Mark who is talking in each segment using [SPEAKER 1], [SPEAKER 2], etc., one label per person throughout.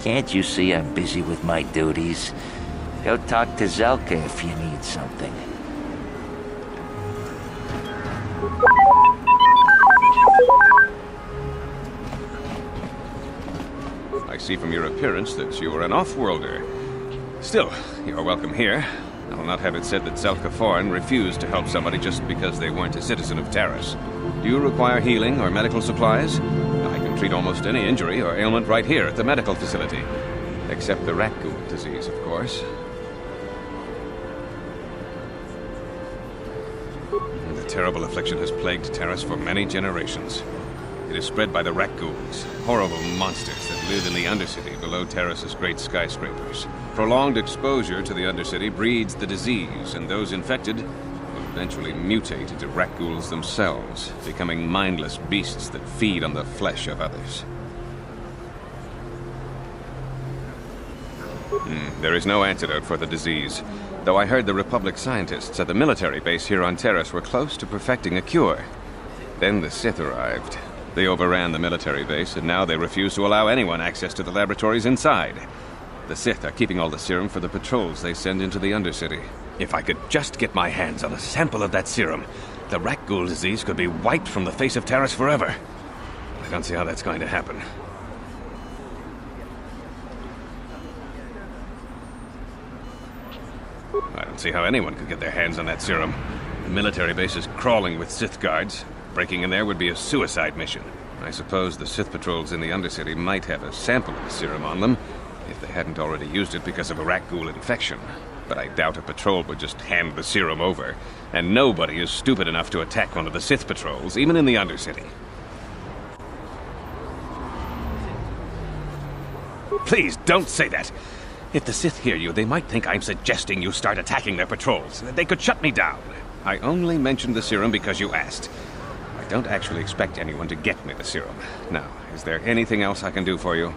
[SPEAKER 1] Can't you see I'm busy with my duties? Go talk to Zelka if you need something.
[SPEAKER 2] I see from your appearance that you are an off-worlder. Still, you're welcome here. I will not have it said that Zelka Foreign refused to help somebody just because they weren't a citizen of Taris. Do you require healing or medical supplies? I can treat almost any injury or ailment right here at the medical facility. Except the rat ghoul disease, of course. The terrible affliction has plagued Taris for many generations. It is spread by the rat ghouls, horrible monsters that live in the Undercity below Taris's great skyscrapers. Prolonged exposure to the Undercity breeds the disease, and those infected will eventually mutate into rat ghouls themselves, becoming mindless beasts that feed on the flesh of others. There is no antidote for the disease, though I heard the Republic scientists at the military base here on Taris were close to perfecting a cure. Then the Sith arrived. They overran the military base, and now they refuse to allow anyone access to the laboratories inside. The Sith are keeping all the serum for the patrols they send into the Undercity. If I could just get my hands on a sample of that serum, the rat ghoul disease could be wiped from the face of Taris forever. I don't see how that's going to happen. I don't see how anyone could get their hands on that serum. The military base is crawling with Sith guards. Breaking in there would be a suicide mission. I suppose the Sith patrols in the Undercity might have a sample of the serum on them, if they hadn't already used it because of a rat ghoul infection. But I doubt a patrol would just hand the serum over, and nobody is stupid enough to attack one of the Sith patrols, even in the Undercity. Please, don't say that! If the Sith hear you, they might think I'm suggesting you start attacking their patrols. They could shut me down. I only mentioned the serum because you asked. I don't actually expect anyone to get me the serum. Now, is there anything else I can do for you?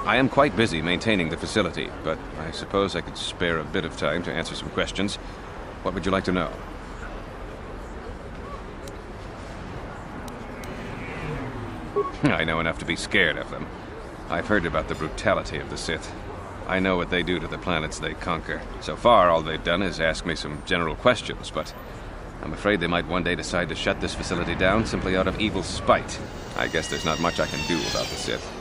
[SPEAKER 2] I am quite busy maintaining the facility, but I suppose I could spare a bit of time to answer some questions. What would you like to know? I know enough to be scared of them. I've heard about the brutality of the Sith. I know what they do to the planets they conquer. So far, all they've done is ask me some general questions, but I'm afraid they might one day decide to shut this facility down simply out of evil spite. I guess there's not much I can do about the Sith,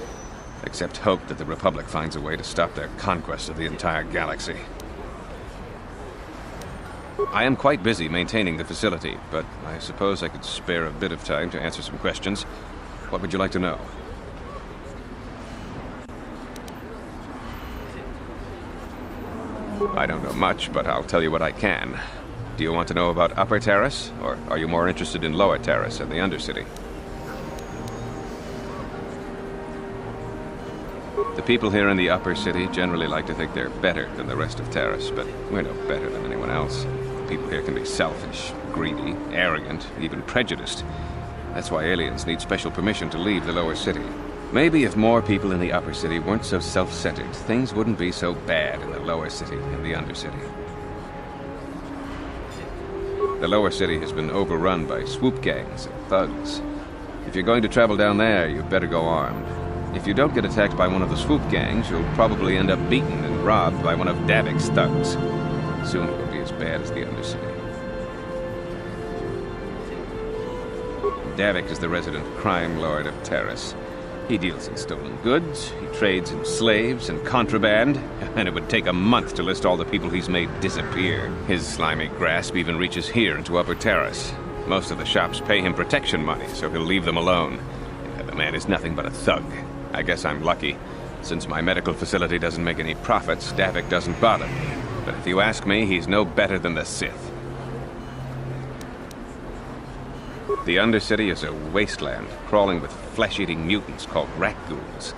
[SPEAKER 2] except hope that the Republic finds a way to stop their conquest of the entire galaxy. I am quite busy maintaining the facility, but I suppose I could spare a bit of time to answer some questions. What would you like to know? I don't know much, but I'll tell you what I can. Do you want to know about Upper Taris, or are you more interested in Lower Taris and the Undercity? The people here in the Upper City generally like to think they're better than the rest of Taris, but we're no better than anyone else. The people here can be selfish, greedy, arrogant, even prejudiced. That's why aliens need special permission to leave the Lower City. Maybe if more people in the Upper City weren't so self-centered, things wouldn't be so bad in the Lower City and the Undercity. The Lower City has been overrun by swoop gangs and thugs. If you're going to travel down there, you'd better go armed. If you don't get attacked by one of the swoop gangs, you'll probably end up beaten and robbed by one of Davik's thugs. Soon it will be as bad as the Undercity. Davik is the resident crime lord of Taris. He deals in stolen goods, he trades in slaves and contraband, and it would take a month to list all the people he's made disappear. His slimy grasp even reaches here into Upper Taris. Most of the shops pay him protection money, so he'll leave them alone. And the man is nothing but a thug. I guess I'm lucky. Since my medical facility doesn't make any profits, Davik doesn't bother me. But if you ask me, he's no better than the Sith. The Undercity is a wasteland, crawling with flesh-eating mutants called rat ghouls.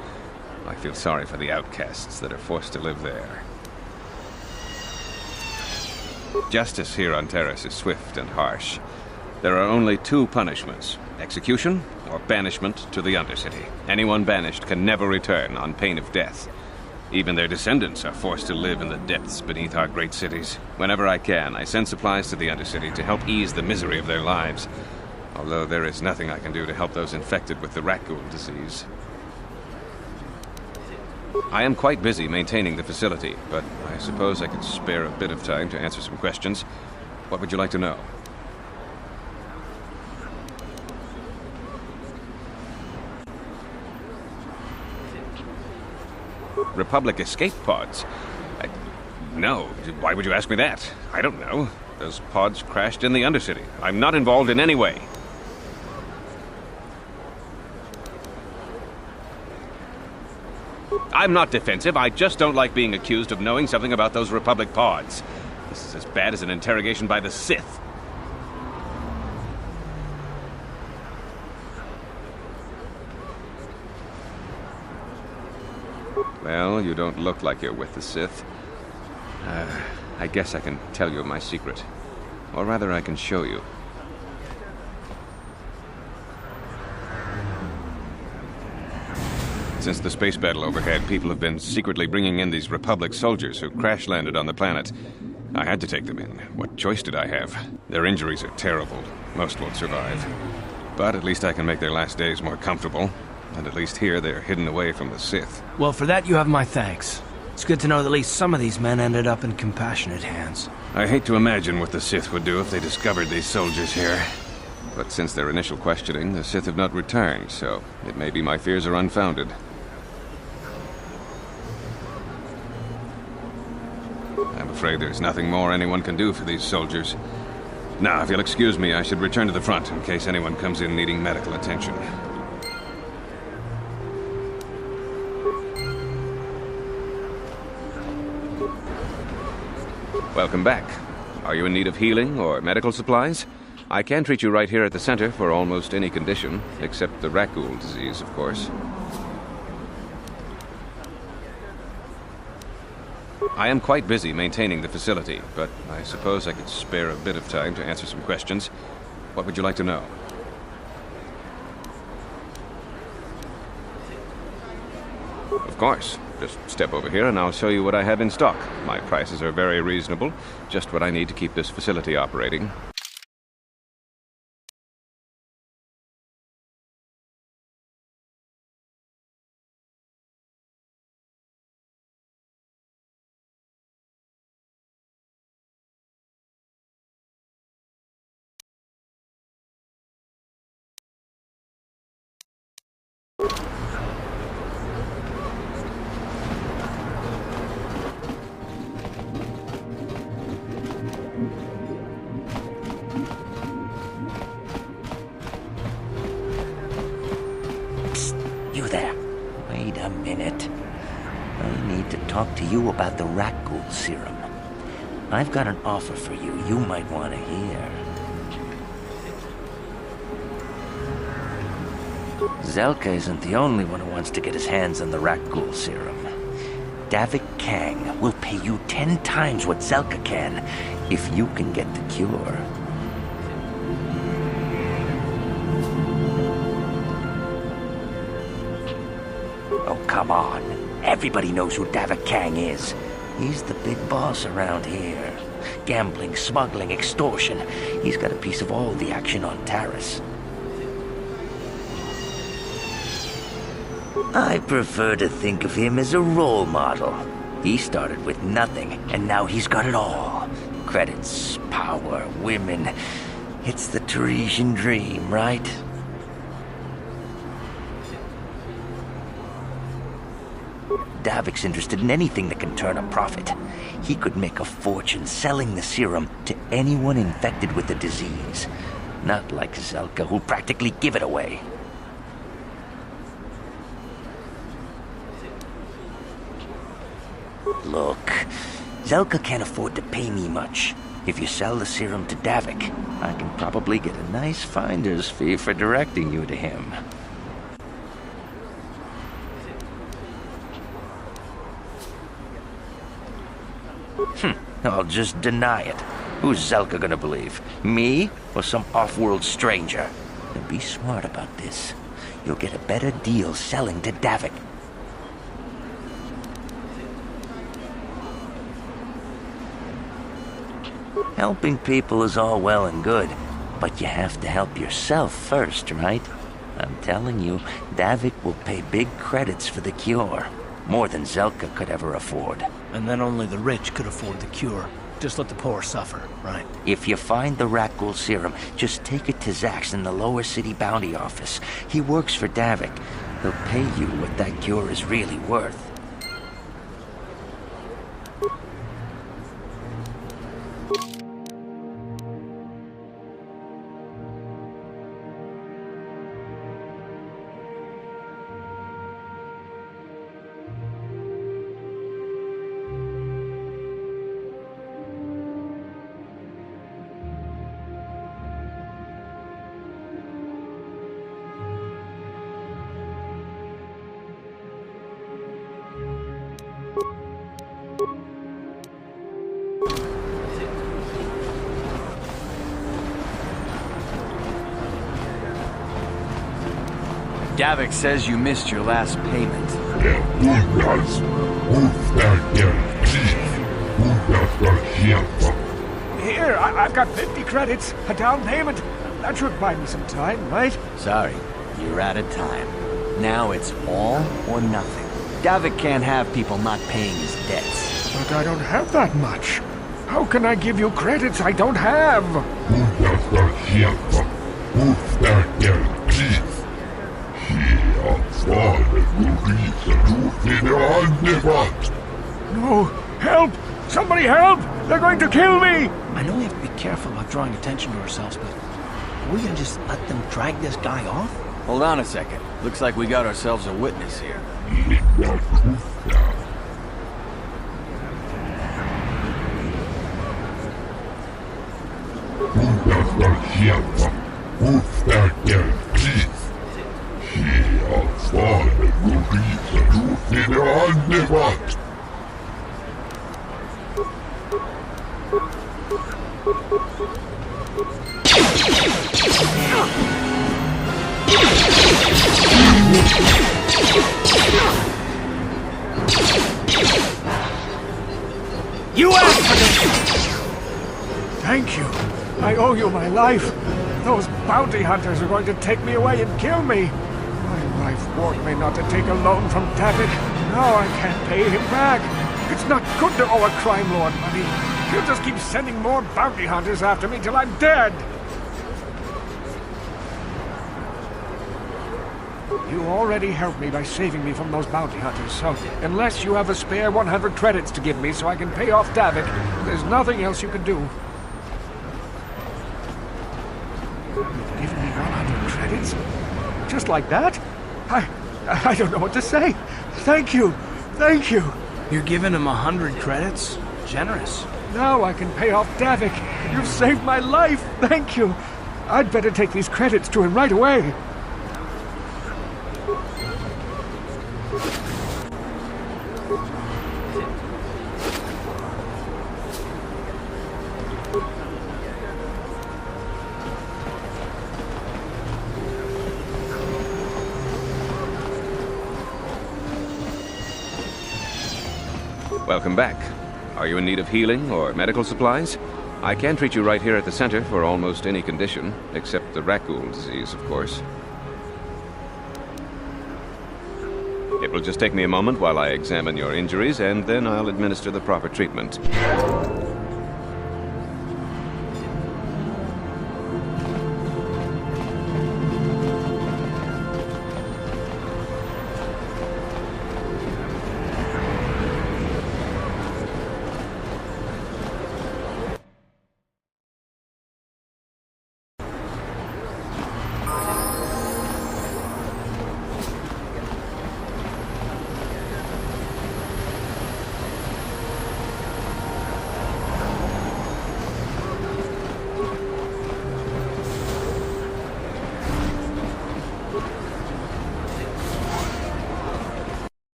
[SPEAKER 2] I feel sorry for the outcasts that are forced to live there. Justice here on Taris is swift and harsh. There are only two punishments: execution or banishment to the Undercity. Anyone banished can never return on pain of death. Even their descendants are forced to live in the depths beneath our great cities. Whenever I can, I send supplies to the Undercity to help ease the misery of their lives. although there is nothing I can do to help those infected with the rat ghoul disease. I am quite busy maintaining the facility, but I suppose I could spare a bit of time to answer some questions. What would you like to know? Republic escape pods? No. Why would you ask me that? I don't know. Those pods crashed in the Undercity. I'm not involved in any way. I'm not defensive. I just don't like being accused of knowing something about those Republic pods. This is as bad as an interrogation by the Sith. Well, you don't look like you're with the Sith. I guess I can tell you my secret. Or rather, I can show you. Since the space battle overhead, people have been secretly bringing in these Republic soldiers who crash-landed on the planet. I had to take them in. What choice did I have? Their injuries are terrible. Most won't survive. But at least I can make their last days more comfortable. And at least here, they're hidden away from the Sith.
[SPEAKER 3] Well, for that you have my thanks. It's good to know that at least some of these men ended up in compassionate hands.
[SPEAKER 2] I hate to imagine what the Sith would do if they discovered these soldiers here. But since their initial questioning, the Sith have not returned, so it may be my fears are unfounded. I'm afraid there's nothing more anyone can do for these soldiers. Now, if you'll excuse me, I should return to the front in case anyone comes in needing medical attention. Welcome back. Are you in need of healing or medical supplies? I can treat you right here at the center for almost any condition, except the rat ghoul disease, of course. I am quite busy maintaining the facility, but I suppose I could spare a bit of time to answer some questions. What would you like to know? Of course. Just step over here and I'll show you what I have in stock. My prices are very reasonable, just what I need to keep this facility operating.
[SPEAKER 1] You there. Wait a minute. I need to talk to you about the rat ghoul serum. I've got an offer for you might want to hear. Zelka isn't the only one who wants to get his hands on the rat ghoul serum. Davik Kang will pay you 10 times what Zelka can if you can get the cure. Oh, come on. Everybody knows who Davik Kang is. He's the big boss around here. Gambling, smuggling, extortion. He's got a piece of all the action on Taris. I prefer to think of him as a role model. He started with nothing, and now he's got it all. Credits, power, women. It's the Tarisian dream, right? Davik's interested in anything that can turn a profit. He could make a fortune selling the serum to anyone infected with the disease. Not like Zelka, who'll practically give it away. Look, Zelka can't afford to pay me much. If you sell the serum to Davik, I can probably get a nice finder's fee for directing you to him. I'll just deny it. Who's Zelka gonna believe? Me or some off-world stranger? And be smart about this. You'll get a better deal selling to Davik. Helping people is all well and good, But you have to help yourself first, right? I'm telling you, Davik will pay big credits for the cure. More than Zelka could ever afford.
[SPEAKER 3] And then only the rich could afford the cure. Just let the poor suffer, right?
[SPEAKER 1] If you find the Rakghoul serum, just take it to Zax in the lower city bounty office. He works for Davik. He'll pay you what that cure is really worth.
[SPEAKER 4] Davik says you missed your last payment.
[SPEAKER 5] Here, I've got 50 credits, a down payment. That should buy me some time, right?
[SPEAKER 4] Sorry, you're out of time. Now it's all or nothing. Davik can't have people not paying his debts.
[SPEAKER 5] But I don't have that much. How can I give you credits I don't have? No! Help! Somebody help! They're going to kill me!
[SPEAKER 3] I know we have to be careful about drawing attention to ourselves, but are we gonna just let them drag this guy off?
[SPEAKER 4] Hold on a second. Looks like we got ourselves a witness here.
[SPEAKER 5] You asked for this! Thank you. I owe you my life. Those bounty hunters are going to take me away and kill me. My wife warned me not to take a loan from Davik. Now I can't pay him back. It's not good to owe a crime lord money. He'll just keep sending more bounty hunters after me till I'm dead. You already helped me by saving me from those bounty hunters, so unless you have a spare 100 credits to give me so I can pay off Davik, there's nothing else you can do. You've given me 100 credits? Just like that? I don't know what to say. Thank you. Thank you.
[SPEAKER 3] You're giving him 100 credits? Generous.
[SPEAKER 5] Now I can pay off Davik. You've saved my life. Thank you. I'd better take these credits to him right away.
[SPEAKER 2] Welcome back. Are you in need of healing or medical supplies? I can treat you right here at the center for almost any condition, except the Rakghoul disease, of course. It will just take me a moment while I examine your injuries, and then I'll administer the proper treatment.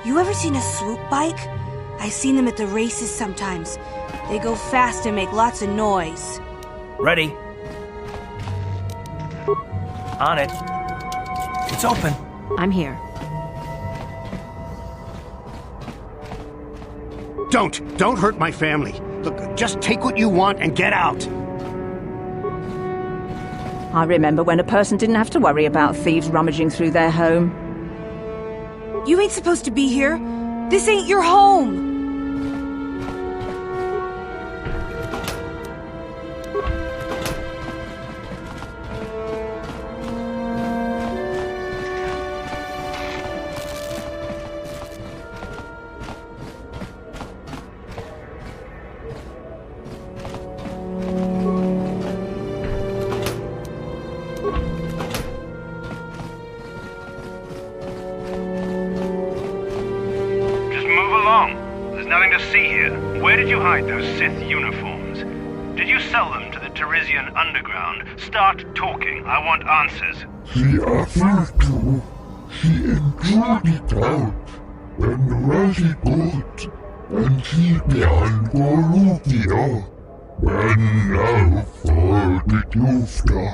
[SPEAKER 6] You ever seen a swoop bike? I've seen them at the races sometimes. They go fast and make lots of noise.
[SPEAKER 3] Ready? On it. It's open.
[SPEAKER 7] I'm here. Don't hurt my family. Look, just take what you want and get out.
[SPEAKER 8] I remember when a person didn't have to worry about thieves rummaging through their home.
[SPEAKER 6] You ain't supposed to be here. This ain't your home.
[SPEAKER 9] Start talking. I want answers.
[SPEAKER 10] She offered to. She enjoyed it out. And Razi got. And she began Golukia. And now for the Tufta.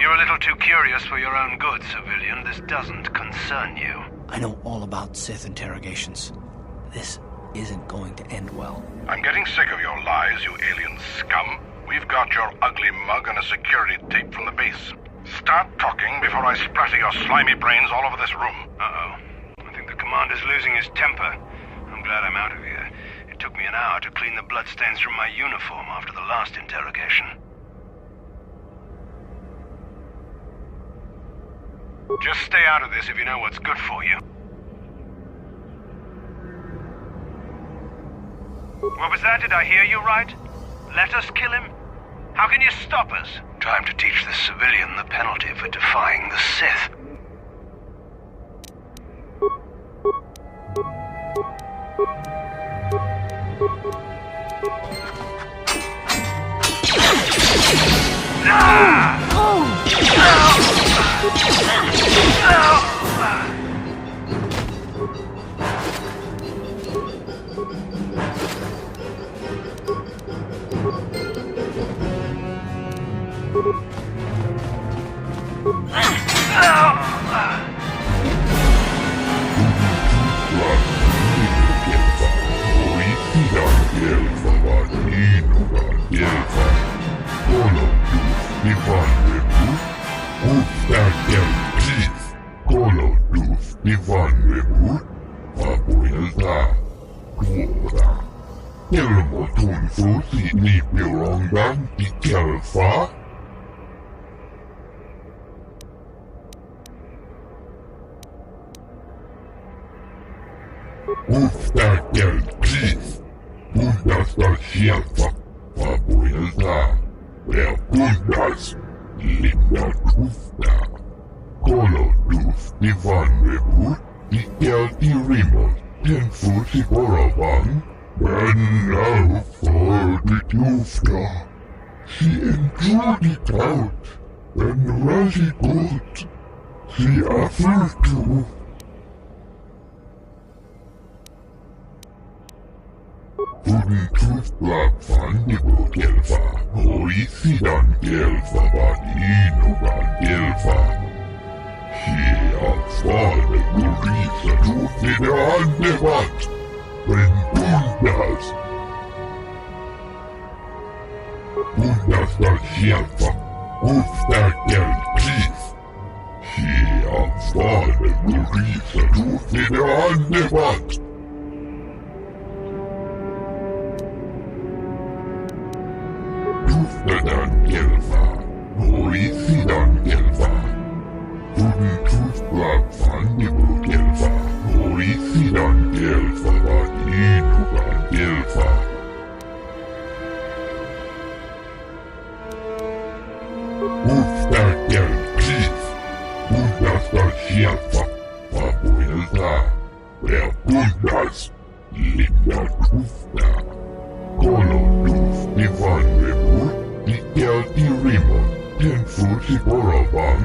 [SPEAKER 9] You're a little too curious for your own good, civilian. This doesn't concern you.
[SPEAKER 3] I know all about Sith interrogations. This isn't going to end well.
[SPEAKER 9] I'm getting sick of your lies, you alien scum. We've got your ugly mug and a security tape from the base. Start talking before I splatter your slimy brains all over this room. Uh-oh. I think the commander's losing his temper. I'm glad I'm out of here. It took me an hour to clean the bloodstains from my uniform after the last interrogation. Just stay out of this if you know what's good for you. What was that? Did I hear you right? Let us kill him? How can you stop us? Time to teach the civilian the penalty for defying the Sith.
[SPEAKER 10] She enjoyed it out. And Razi got. She offered to. Untus Blackfan Gelfa, Hoisidan Gelfa Badinugan Gelfa. She outfought Gurisa to the Andevat, when Bundas. Bundas da Gelfa, Ufta Gel Cliff. She outfought Gurisa to the Andevat. Uftadan Gelfa, Hoisidan Gelfa. Untus Blackfan Gelfa, Hoisidan Gelfa Badinugan Gelfa. Ufta Gel Cliff, Bundas da Gelfa, Fabuelta, Wer Bundas, Linda Ufta. Kolodus Ivan Rebut, Ikel Irimon, Tenfusi Boravan.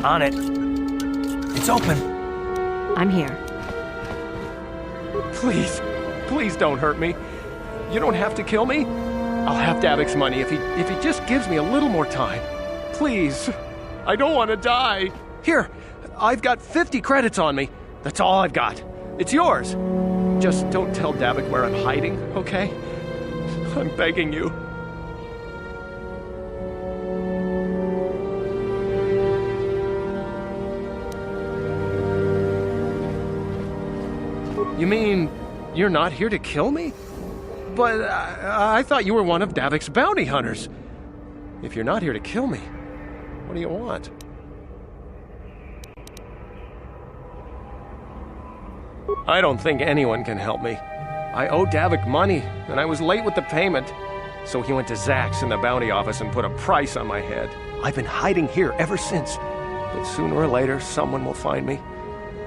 [SPEAKER 3] On it. It's open.
[SPEAKER 8] I'm here.
[SPEAKER 5] Please, please don't hurt me. You don't have to kill me. I'll have Davik's money if he just gives me a little more time. Please. I don't want to die. Here, I've got 50 credits on me. That's all I've got. It's yours. Just don't tell Davik where I'm hiding, okay? I'm begging you. You mean you're not here to kill me? But I thought you were one of Davik's bounty hunters. If you're not here to kill me, what do you want? I don't think anyone can help me. I owe Davik money, and I was late with the payment. So he went to Zach's in the bounty office and put a price on my head. I've been hiding here ever since. But sooner or later, someone will find me.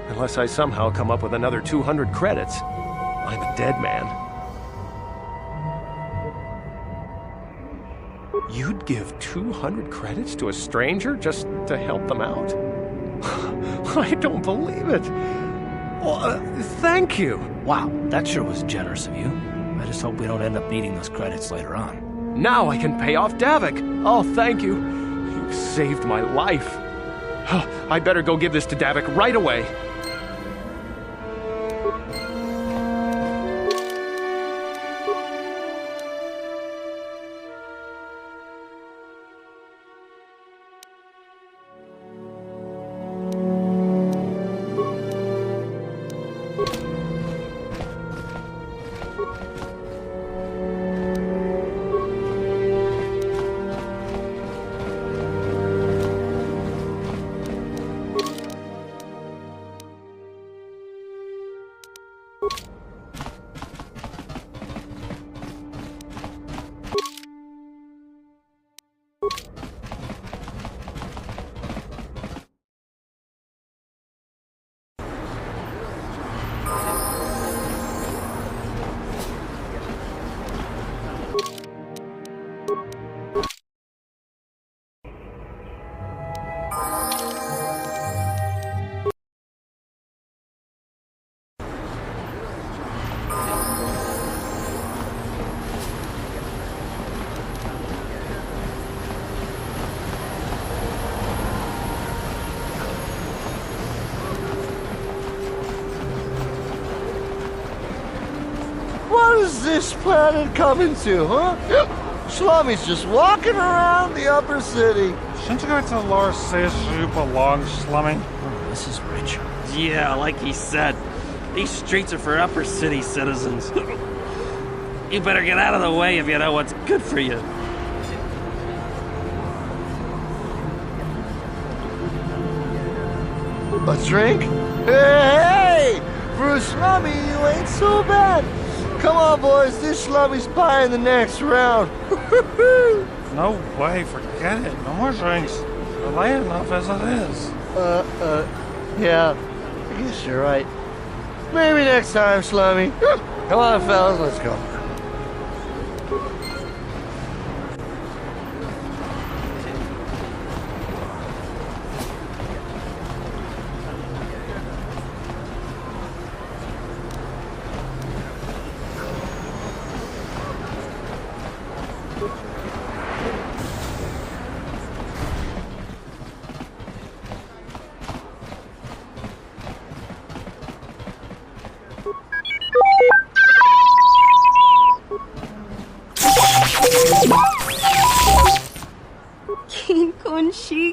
[SPEAKER 5] Unless I somehow come up with another 200 credits. I'm a dead man. You'd give 200 credits to a stranger just to help them out? I don't believe it. Well, thank you.
[SPEAKER 3] Wow, that sure was generous of you. I just hope we don't end up needing those credits later on.
[SPEAKER 5] Now I can pay off Davik. Oh, thank you. You've saved my life. I better go give this to Davik right away.
[SPEAKER 11] What is this planet coming to, huh? Shlomi's just walking around the upper city.
[SPEAKER 12] Shouldn't you go to the lower says you belong, Shlomi?
[SPEAKER 3] Oh, this is rich.
[SPEAKER 13] Yeah, like he said. These streets are for upper city citizens. You better get out of the way if you know what's good for you.
[SPEAKER 11] A drink? Hey! For a Shlomi, you ain't so bad. Come on, boys. This Shlomi's buying the next round.
[SPEAKER 12] No way. Forget it. No more drinks. We're late enough as it is.
[SPEAKER 11] Yeah. I guess you're right. Maybe next time, Shlomi. Come on, fellas. Let's go.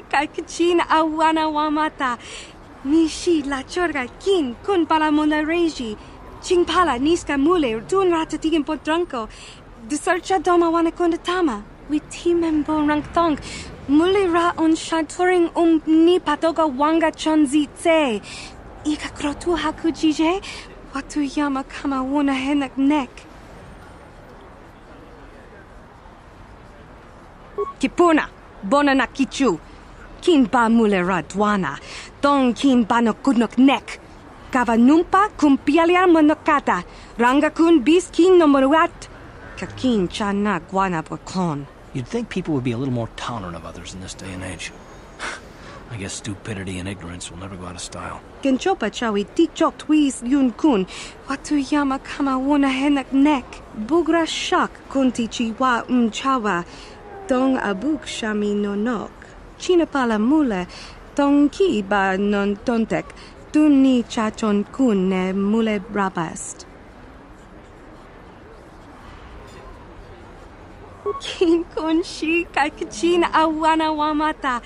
[SPEAKER 6] Kakachin awana wamata. Mishi la chorga kin kun pala monareji. Chingpala niska mule tun rata tigin potranko. De searcha doma wana konda tama. We timembo rangtong. Mule ra on shaturing ni patoga wanga chonzi tse. Ika krotu haku jije. Watu yama kama wuna henak nek. Kipuna, bona na kichu. Kin ba mule ra dwana. Dong kin ba no kudnok nek. Kava numpa kumpialia monokata. Ranga kun bis kin no moruat. Kakin chana guana bokon.
[SPEAKER 3] You'd think people would be a little more tolerant of others in this day and age. I guess stupidity and ignorance will never go out of style.
[SPEAKER 6] Genchopa chawi tikchok twis yun kun. Watu yama kama wuna henak nek. Bugra shak kunti chiwa chawa. Dong abuk shami no nok. Chinapala mule. Dong ki ba non tontek. Duni chachon kun ne mule rabast. Kin kun shi kakachina awana wamata.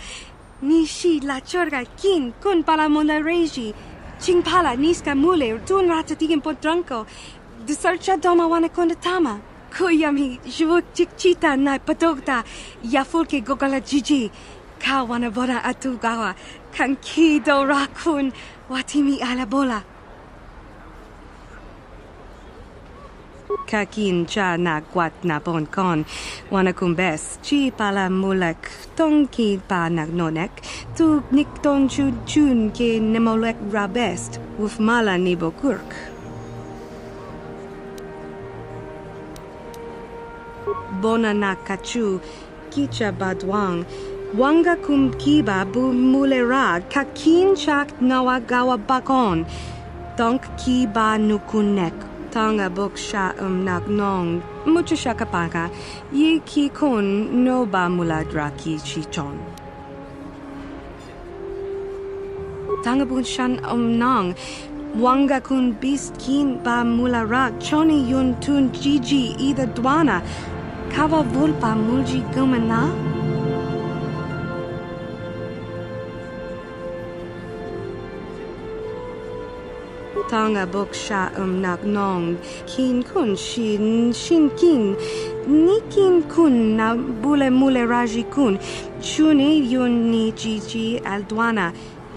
[SPEAKER 6] Nishi la chorga kin kun pala mona reji. Chingpala niska mule tun rata tigin potranko. De searcha doma wana konda tama. Kuyami jvuk chikchita na patogta. Yafulke gogala jiji. Ka wana boda atugawa. Kanki do rakun watimi alabola. Kakin cha na guat na bon kon. Wana kumbes chi pala mulek. Tong ki pa nagnonek. Tu nik ton chun ke nemolek rabest. Uf mala nibo kurk. Bona na kachu. Kicha badwang. Wanga kum kiba bu mulera. Kakin chak nawa gawa bakon. Donk kiba nukunek. Tanga boksha nagnong. Mucho shakapaka. Yi ki kun no ba muladra ki chichon. Tanga bunshan nong. Wanga kun bist kin ba mulara. Choni yun tun jiji either dwana. Kava vulpa mulji gumana. Tanga boksha nagnong. Kin kun shin kin. Ni kin kun na bule mule raji kun. Chuni yun ni jiji aldwana.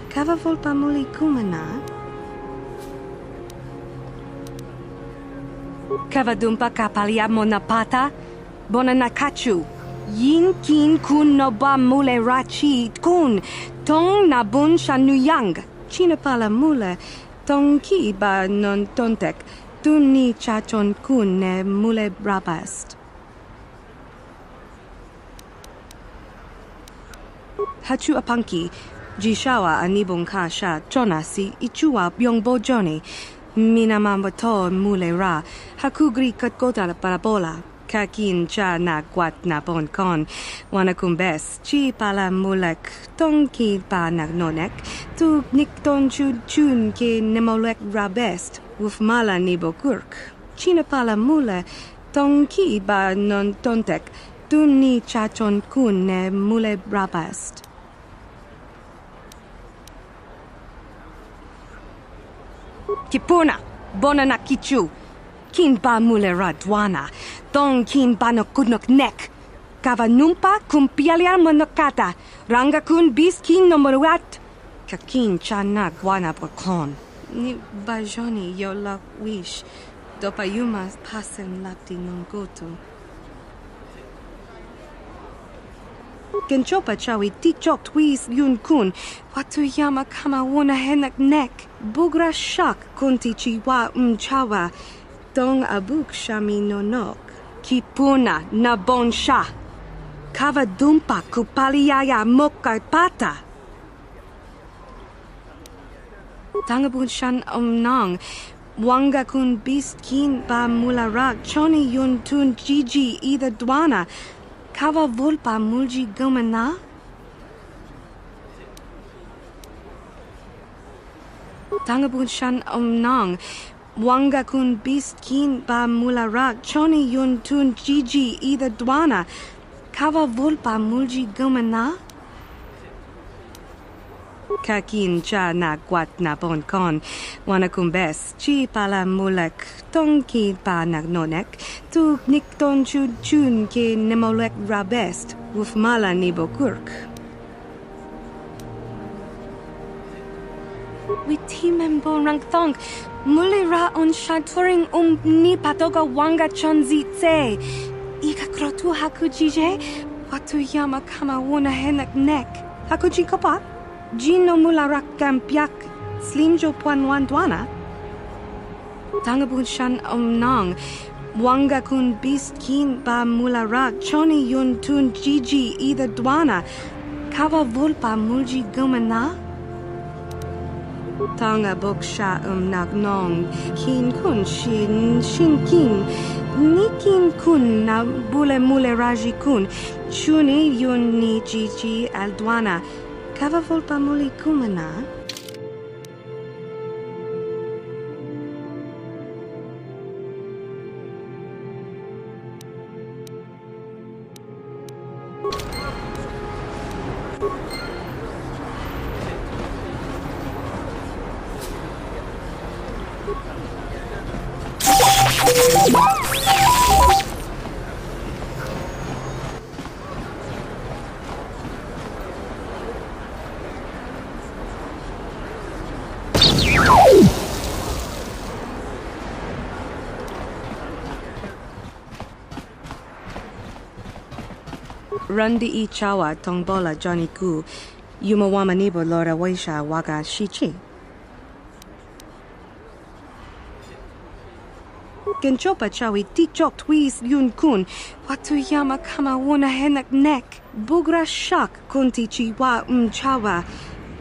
[SPEAKER 6] Kava volpa muli kumana. Kava dumpa kapalia monapata. Bona nakachu. Yin kin kun no ba mule rachi kun. Tong na bun shanuyang. Chinapala mule. Tong ki ba non tontek. Tuni chachon kun ne mule rabast. Hachu apanki. Jishawa anibong kasha chonasi ichua byongbo joni. Minamambato mule ra. Hakugri katkota parabola. Kakin cha na guat na bon kon. Wanakumbes chi pala mulek. Tong ki pa nagnonek. Tu nik ton chun ke nemolek rabest. Uf mala nibo kurk. China pala mule. Tong ki ba non tontek. Tu ni chachon kun ne mule rabast. Kipuna. Bona na kichu. Kin ba mule radwana. Dong kin ba no kudnok nek. Kava numpa kumpialia monokata. Ranga kun bis kin no moruat. Kakin chana guana bokon. Ni bajoni yo la wish. Dopa yuma pasen lapti non goto. Genchopa chawi tikchok twis yun kun. Watu yama kama wuna henak nek. Bugra shak kunti chiwa chawa. Dong abuk shami no nok. Kipuna na bon sha. Kava dumpa kupaliaya moka pata. Tangabun shan nong. Wanga kun bist kin ba mulara. Choni yun tun jiji either dwana. Kava vulpa mulji gumana. Tangabun shan nong. Wanga kun bist kin ba mulara. Choni yun tun jiji either dwana. Kava vulpa mulji gumana. Kakin cha na gwat na bon kon. Wanakumbes, chi pala mulek, tonki pa nagnonek, tu nikton chun ke nemolek rabest, wufmala nibo kurk. Witimem bon rang thong, mulira on shaturing ni patoga wanga chonzi tse. Ika krotu hakujije, watu yama kama wuna henak nek. Hakuji kopa? Jino mularak kampiak, slimjo puan wandwana. Tangabun shan nong, wanga kun beast kin ba mularak, choni yun tun jiji either dwana. Kava vulpa mulji gumana? Tanga boksha nong, kin kun shin kin, nikin kun na bule mule raji kun, chuni yun ni jiji aldwana. Kava volpa muli kumana? Rundi I chawa tongbola Johnny Ku, Yumawama nibo lora waisha waga shichi. Genchopa chawi tichok twis yun kun, watu yama kama wuna henak nek, bugra shak kunti chiwa chawa,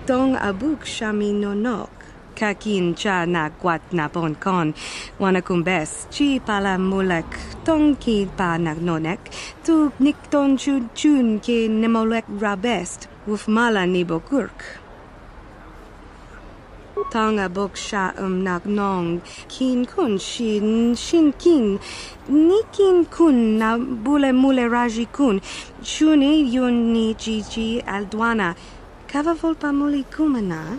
[SPEAKER 6] dong abuk shami nonok. Kakin cha na gwat na bon kon, wanakumbes, chi pala mulek, tonki pa nagnonek, tu nikton chun ke nemolek rabest, wufmala nibo kurk. Tanga boksha nagnong, kin kun shin kin, nikin kun na bule mule raji kun, chuni yun ni jiji aldwana, kava volpa muli kumana?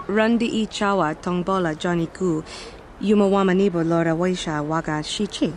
[SPEAKER 6] Rundi I chawa tongbola Johnny Ku, Yumawama nibo lora waisha waga shichi.